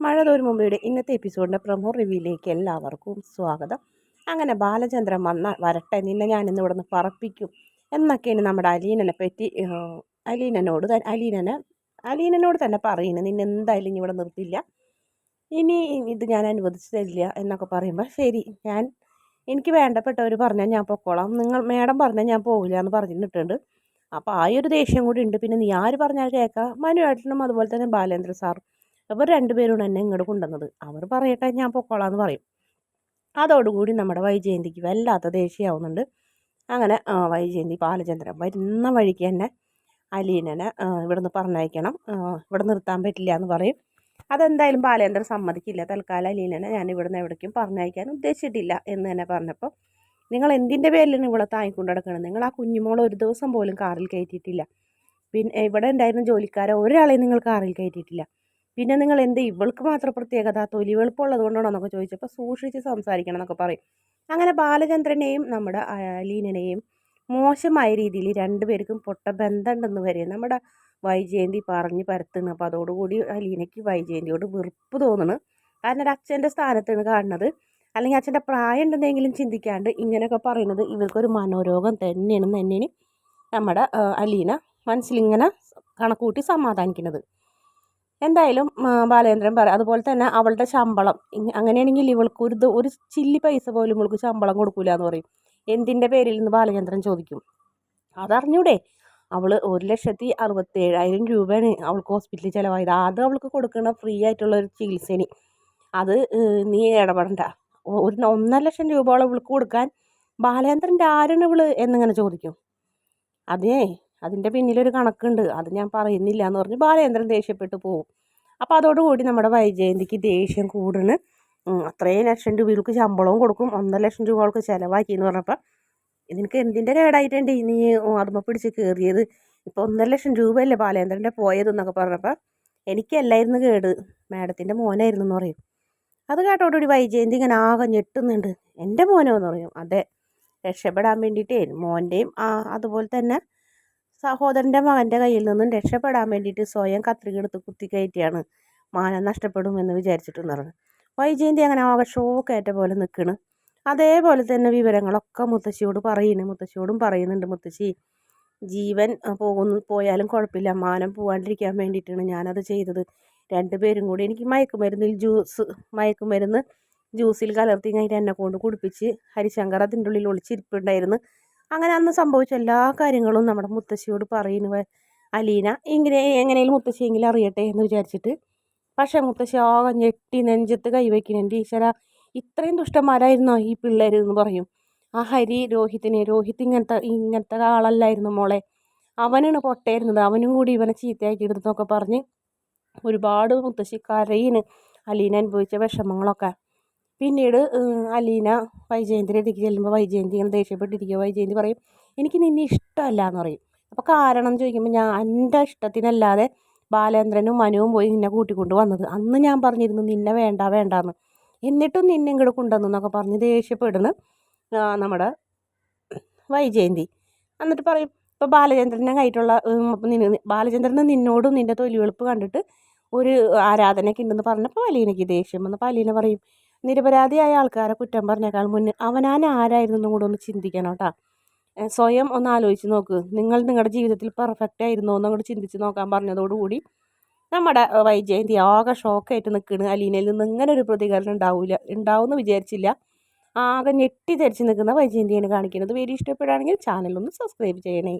മഴ തോരും മുമ്പയുടെ ഇന്നത്തെ എപ്പിസോഡിൻ്റെ പ്രൊമോ റിവ്യൂയിലേക്ക് എല്ലാവർക്കും സ്വാഗതം. അങ്ങനെ ബാലചന്ദ്രൻ വരട്ടെ, നിന്നെ ഞാനിന്ന് ഇവിടെ നിന്ന് പറപ്പിക്കും എന്നൊക്കെയാണ് നമ്മുടെ അലീനനെ പറ്റി അലീനനോട് തന്നെ പറയുന്നത്. നിന്നെ എന്തായാലും ഇനി ഇവിടെ നിർത്തില്ല, ഇനി ഇത് ഞാൻ അനുവദിച്ചു തരില്ല എന്നൊക്കെ പറയുമ്പോൾ ശരി, എനിക്ക് വേണ്ടപ്പെട്ടവർ പറഞ്ഞാൽ ഞാൻ പൊക്കോളാം, മേഡം പറഞ്ഞാൽ ഞാൻ പോകില്ല എന്ന് പറഞ്ഞിട്ടുണ്ട്. അപ്പോൾ ആ ഒരു ദേഷ്യം കൂടി ഉണ്ട്. പിന്നെ നീ ആര് പറഞ്ഞാൽ കേൾക്കാം, മനുവേട്ടനും അതുപോലെ തന്നെ ബാലേന്ദ്ര സാറും അവർ രണ്ടുപേരും എന്നെ ഇങ്ങോട്ട് കൊണ്ടുവന്നത്, അവർ പറയട്ടെ ഞാൻ പൊക്കോളാന്ന് പറയും. അതോടുകൂടി നമ്മുടെ വൈജയന്തിക്ക് വല്ലാത്ത ദേഷ്യമാവുന്നുണ്ട്. അങ്ങനെ വൈജയന്തി ബാലചന്ദ്രൻ വരുന്ന വഴിക്ക് തന്നെ അലീനനെ ഇവിടുന്ന് പറഞ്ഞയക്കണം, ഇവിടെ നിർത്താൻ പറ്റില്ല എന്ന് പറയും. അതെന്തായാലും ബാലേന്ദ്രൻ സമ്മതിക്കില്ല. തൽക്കാലം അലീനനെ ഞാൻ ഇവിടുന്ന് എവിടേക്കും പറഞ്ഞയക്കാൻ ഉദ്ദേശിച്ചിട്ടില്ല എന്ന് തന്നെ പറഞ്ഞപ്പോൾ, നിങ്ങൾ എന്തിൻ്റെ പേരിലാണ് ഇവിടെ താങ്ങിക്കൊണ്ട് നടക്കണം? നിങ്ങൾ ആ കുഞ്ഞുമോളെ ഒരു ദിവസം പോലും കാറിൽ കയറ്റിയിട്ടില്ല. പിന്നെ ഇവിടെ ഉണ്ടായിരുന്ന ജോലിക്കാരെ ഒരാളെയും നിങ്ങൾ കാറിൽ കയറ്റിയിട്ടില്ല. പിന്നെ നിങ്ങൾ എന്ത് ഇവൾക്ക് മാത്രം പ്രത്യേകത, തൊലി വെളുപ്പുള്ളത് കൊണ്ടാണോ എന്നൊക്കെ ചോദിച്ചപ്പോൾ സൂക്ഷിച്ച് സംസാരിക്കണം എന്നൊക്കെ പറയും. അങ്ങനെ ബാലചന്ദ്രനെയും നമ്മുടെ അലീനനെയും മോശമായ രീതിയിൽ രണ്ടുപേർക്കും പൊട്ട ബന്ധമുണ്ടെന്ന് വരെ നമ്മുടെ വൈജയന്തി പറഞ്ഞ് പരത്തുന്നു. അപ്പോൾ അതോടുകൂടി അലീനയ്ക്ക് വൈജയന്തിയോട് വെറുപ്പ് തോന്നുന്നു. കാരണം ഒരു അച്ഛൻ്റെ സ്ഥാനത്താണ് കാണുന്നത്, അല്ലെങ്കിൽ അച്ഛൻ്റെ പ്രായം ഉണ്ടെന്നെങ്കിലും ചിന്തിക്കാണ്ട് ഇങ്ങനെയൊക്കെ പറയുന്നത് ഇവർക്കൊരു മനോരോഗം തന്നെയാണെന്ന് തന്നെയാണ് നമ്മുടെ അലീന മനസ്സിലിങ്ങനെ കണക്കൂട്ടി സമാധാനിക്കുന്നത്. എന്തായാലും ബാലേന്ദ്രൻ പറയും. അതുപോലെ തന്നെ അവളുടെ ശമ്പളം അങ്ങനെയാണെങ്കിൽ ഇവൾക്ക് ഒരു ചില്ലി പൈസ പോലും ഇവൾക്ക് ശമ്പളം കൊടുക്കൂല എന്ന് പറയും. എന്തിൻ്റെ പേരിൽ നിന്ന് ബാലചന്ദ്രൻ ചോദിക്കും. അതറിഞ്ഞൂടെ, അവൾ 1,67,000 രൂപയാണ് അവൾക്ക് ഹോസ്പിറ്റലിൽ ചിലവായത്. അത് അവൾക്ക് കൊടുക്കണ ഫ്രീ ആയിട്ടുള്ള ഒരു ചികിത്സേന്. അത് നീ ഇടപെടണ്ട. 1,50,000 രൂപയോളം ഇവൾക്ക് കൊടുക്കാൻ ബാലേന്ദ്രൻ്റെ ആരാണ് ഇവള് എന്നിങ്ങനെ ചോദിക്കും. അതേ, അതിൻ്റെ പിന്നിലൊരു കണക്കുണ്ട്, അത് ഞാൻ പറയുന്നില്ല എന്ന് പറഞ്ഞ് ബാലേന്ദ്രൻ ദേഷ്യപ്പെട്ടു പോകും. അപ്പോൾ അതോടുകൂടി നമ്മുടെ വൈജയന്തിക്ക് ദേഷ്യം കൂടുന്നു. അത്രയും ലക്ഷം രൂപ ഇവൾക്ക് ശമ്പളവും കൊടുക്കും, 1,50,000 രൂപ അവൾക്ക് ചിലവാക്കി എന്ന് പറഞ്ഞപ്പോൾ, ഇതിനൊക്കെ എന്തിൻ്റെ കേടായിട്ടുണ്ട് നീ അതുമ്മ പിടിച്ച് കയറിയത്? ഇപ്പോൾ 1,50,000 രൂപയല്ലേ ബാലേന്ദ്രൻ്റെ പോയതെന്നൊക്കെ പറഞ്ഞപ്പോൾ, എനിക്കല്ലായിരുന്നു കേട്, മാഡത്തിൻ്റെ മോനായിരുന്നു എന്ന് പറയും. അത് കേട്ടോടുകൂടി വൈജയന്തി ഇങ്ങനെ ആകെ ഞെട്ടുന്നുണ്ട്. എൻ്റെ മോനോ എന്ന് പറയും. അതെ, രക്ഷപ്പെടാൻ വേണ്ടിയിട്ടേ മോൻ്റെയും അതുപോലെ തന്നെ സഹോദരൻ്റെ മകൻ്റെ കയ്യിൽ നിന്നും രക്ഷപ്പെടാൻ വേണ്ടിയിട്ട് സ്വയം കത്രിക എടുത്ത് കുത്തിക്കയറ്റിയാണ്, മാനം നഷ്ടപ്പെടുമെന്ന് വിചാരിച്ചിട്ടെന്ന് പറഞ്ഞു. വൈജയന്തി അങ്ങനെ ആകെ ഷോക്കേറ്റ പോലെ നിൽക്കണം. അതേപോലെ തന്നെ വിവരങ്ങളൊക്കെ മുത്തശ്ശിയോടും പറയുന്നുണ്ട്. മുത്തശ്ശി, ജീവൻ പോയാലും കുഴപ്പമില്ല, മാനം പോകാണ്ടിരിക്കാൻ വേണ്ടിയിട്ടാണ് ഞാനത് ചെയ്തത്. രണ്ടുപേരും കൂടി എനിക്ക് മയക്കുമരുന്ന് ജ്യൂസിൽ കലർത്തി കഴിഞ്ഞിട്ട് എന്നെ കൊണ്ട് കുടിപ്പിച്ച് ഹരിശങ്കർ അതിൻ്റെ ഉള്ളിൽ ഒളിച്ചിരിപ്പുണ്ടായിരുന്നു. അങ്ങനെ അന്ന് സംഭവിച്ച എല്ലാ കാര്യങ്ങളും നമ്മുടെ മുത്തശ്ശിയോട് പറയുന്നു അലീന. എങ്ങനെയും മുത്തശ്ശിയെങ്കിലും അറിയട്ടെ എന്ന് വിചാരിച്ചിട്ട്. പക്ഷേ മുത്തശ്ശി ആകെ ഞെട്ടി നെഞ്ചത്ത് കൈവയ്ക്കുന്നു. എൻ്റെ ഈശ്വര, ഇത്രയും ദുഷ്ടന്മാരായിരുന്നോ ഈ പിള്ളേർ എന്ന് പറയും. ആ രോഹിത് ഇങ്ങനത്തെ ആളല്ലായിരുന്നു മോളെ, അവനാണ് പൊട്ടയിരുന്നത്, അവനും കൂടി ഇവനെ ചീത്തയാക്കി എടുത്തെന്നൊക്കെ പറഞ്ഞ് ഒരുപാട് മുത്തശ്ശി കരയിന് അലീന അനുഭവിച്ച വിഷമങ്ങളൊക്കെ. പിന്നീട് അലീന വൈജയന്തിയുടെ അടുത്തേക്ക് ചെല്ലുമ്പോൾ വൈജയന്തി ഇങ്ങനെ ദേഷ്യപ്പെട്ടിരിക്കുക. വൈജയന്തി പറയും, എനിക്ക് നിന്നെ ഇഷ്ടമല്ല എന്ന് പറയും. അപ്പോൾ കാരണം ചോദിക്കുമ്പോൾ, ഞാൻ എൻ്റെ ഇഷ്ടത്തിനല്ലാതെ ബാലേന്ദ്രനും മനുവും പോയി നിന്നെ കൂട്ടിക്കൊണ്ട് വന്നത്. അന്ന് ഞാൻ പറഞ്ഞിരുന്നു നിന്നെ വേണ്ടാന്ന്, എന്നിട്ടും നിന്നെ ഇങ്ങോട്ട് കൊണ്ടുവന്നു എന്നൊക്കെ പറഞ്ഞ് ദേഷ്യപ്പെടുന്നു നമ്മുടെ വൈജയന്തി. എന്നിട്ട് പറയും, ഇപ്പോൾ ബാലചന്ദ്രനെ ബാലചന്ദ്രന് നിന്നോടും നിൻ്റെ തൊലി വെളുപ്പ് കണ്ടിട്ട് ഒരു ആരാധനയൊക്കെ ഉണ്ടെന്ന് പറഞ്ഞപ്പോൾ അലീനയ്ക്ക് ദേഷ്യം വന്നപ്പോൾ അലീന പറയും, നിരപരാധിയായ ആൾക്കാരെ കുറ്റം പറഞ്ഞേക്കാൾ മുന്നേ അവനാൻ ആരായിരുന്നെന്നും കൂടെ ഒന്ന് ചിന്തിക്കണം കേട്ടോ. സ്വയം ഒന്ന് ആലോചിച്ച് നോക്ക്, നിങ്ങളുടെ ജീവിതത്തിൽ പെർഫെക്റ്റ് ആയിരുന്നോ എന്നങ്ങോട്ട് ചിന്തിച്ച് നോക്കാൻ പറഞ്ഞതോടുകൂടി നമ്മുടെ വൈജയന്തി ആകെ ഷോക്കായിട്ട് നിൽക്കുന്നു. അലീനയിൽ നിന്ന് ഇങ്ങനെ ഒരു പ്രതികരണം ഉണ്ടാവുമെന്ന് വിചാരിച്ചില്ല. ആകെ ഞെട്ടി ധരിച്ച് നിൽക്കുന്ന വൈജയന്തിയാണ് കാണിക്കുന്നത്. വീഡിയോ ഇഷ്ടപ്പെടുകയാണെങ്കിൽ ചാനലൊന്ന് സബ്സ്ക്രൈബ് ചെയ്യണേ.